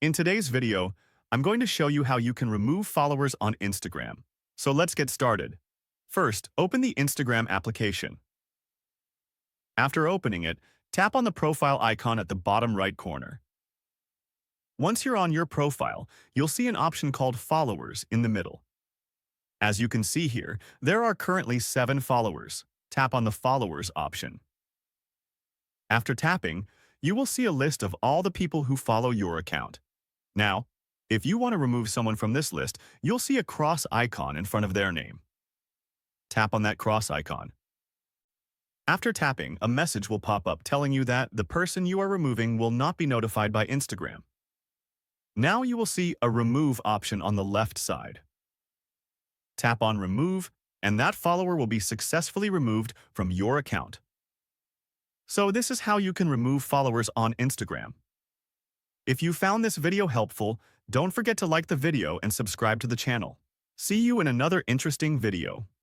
In today's video, I'm going to show you how you can remove followers on Instagram. So let's get started. First, open the Instagram application. After opening it, tap on the profile icon at the bottom right corner. Once you're on your profile, you'll see an option called Followers in the middle. As you can see here, there are currently 7 followers. Tap on the Followers option. After tapping, you will see a list of all the people who follow your account. Now, if you want to remove someone from this list, you'll see a cross icon in front of their name. Tap on that cross icon. After tapping, a message will pop up telling you that the person you are removing will not be notified by Instagram. Now you will see a Remove option on the left side. Tap on Remove, and that follower will be successfully removed from your account. So this is how you can remove followers on Instagram. If you found this video helpful, don't forget to like the video and subscribe to the channel. See you in another interesting video.